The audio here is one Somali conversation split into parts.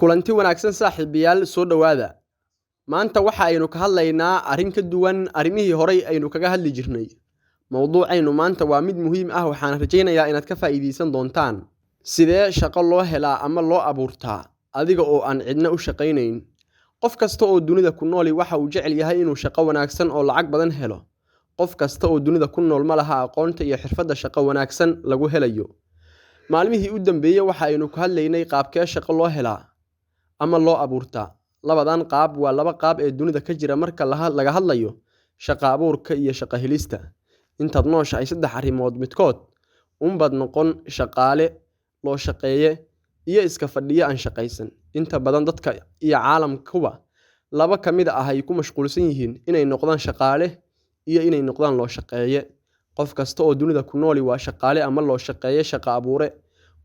Kulanti wanaagsan saaxiibayaal soo dhawaada. Maanta waxa aynu ka hadlaynaa arrin ka duwan arrimihii horay aynu kaga hadli jirnay. Mowduucaynu maanta waa mid muhiim ah waxaan rajaynayaa inaad ka faa'iideysan doontaan. Sidee shaqo loo helaa ama loo abuurtaa adiga oo aan cidna u shaqaynayn? Qof kasta oo dunida ku nool waxa uu jecel yahay inuu shaqo wanaagsan oo lacag badan helo. Qof kasta oo dunida ku nool ma laha aqoonta iyo xirfadda shaqo wanaagsan lagu helayo. Maalmihii u dambeeyay waxa aynu ka hadlaynay qaabkee shaqo loo helaa ama loo abuurtaa. Labadan qaab waa laba qaab ee dunida ka jira marka laga hadlayo shaqo abuurka iyo shaqo helista. Intaad nooshahay saddex arrimood midkood unbad noqon shaqaale loo shaqeeye iyo iska fadhiya aan shaqaysan. Inta badan dadka iyo caalamkuba laba ka mid ah ay ku mashquulsan yihiin inay noqdaan shaqaale iyo inay noqdaan loo shaqeeye. Qof kasta oo dunida ku nool waa shaqaale ama loo shaqeeye shaqo abuure.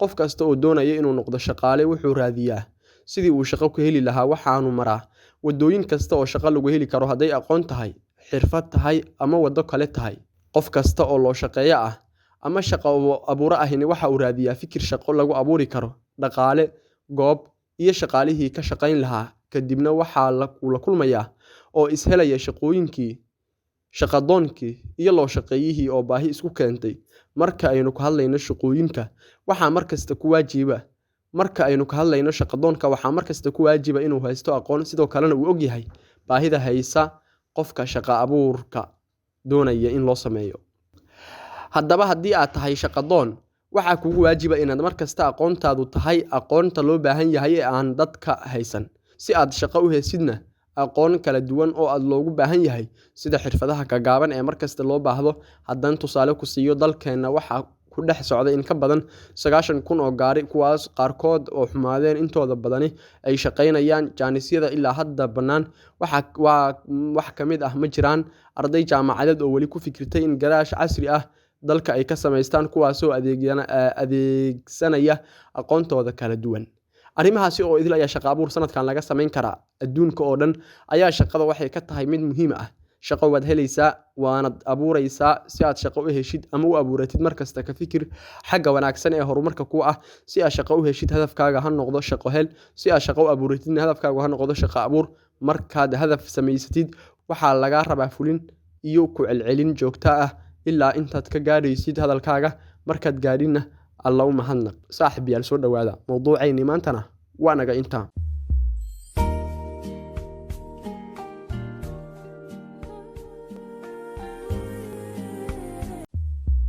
Qof kasta oo doonaya inuu noqdo shaqaale wuxuu raadiyaa sidii uu shaqo ku heli lahaa waxaanu maraa wadooyin kasta oo shaqo lagu heli karo hadday aqoon tahay, xirfad tahay ama wado kale tahay. Qof kasta oo loo shaqeeye ah ama shaqo abuure ahina waxa uu raadiyaa fikir shaqo lagu abuuri karo, dhaqaale, goob iyo shaqaalihii ka shaqayn lahaa. Kadibna waxaa la kulmayaa oo is helaya shaqooyinkii, shaqadoonkii iyo loo shaqeeyihii oo baahi isku keentay. Marka aynu ka hadlayno shaqooyinka waxaa markasta ku waajiba shaqadoonka waxaa markasta ku waajiba inuu haysto aqoon sidoo kalena uu og yahay baahida haysa qofka shaqo abuurka doonaya in loo sameeyo. Haddaba haddii aad tahay shaqadoon waxaa kugu waajiba inaad markasta aqoontaadu tahay aqoonta loo baahan yahay ee aan dadka haysan. Si aad shaqo u hesidna aqoon kala duwan oo aad loogu baahan yahay sida xirfadaha ka gaaban ee markasta loo baahdo. Haddaan tusaale ku siiyo dalkeena waxaa ku dhex socda in ka badan 90,000 oo gaari kuwaas qaarkood oo xumaadeen intooda badani ay shaqaynayaan jaanisyada ilaa hadda bannaan. wax ka mid ah ma jiraan arday jaamacadeed oo weli ku fikirtay in garaash casri ah dalka ay ka samaystaan kuwaasoo adeegsanaya aqoontooda kala duwan. Arrimahaasi oo idil ayaa shaqo abuur sanadkan laga samayn karaa adduunka oo dhan ayaa shaqada waxay ka tahay mid muhiim ah. Shaqo waad helaysaa waana abuuraysaa si aad shaqo u heshid ama u abuuratid markasta ka fikir xagga wanaagsan ee horumarka ku ah. Si aad shaqo u heshid hadafkaaga ha noqdo shaqo hel, si aad shaqo u abuuratid hadafkaaga ha noqdo shaqo abuur. Markaad hadaf samaysatid waxaa laga rabaa fulin iyo ku celcelin joogto ah ilaa intaad ka gaadhaysid hadalkaaga. Markaad gaadhina alla u mahadnaq. Saaxiibayaal soo dhawaada. Mowduucayni maantana waa naga intaa.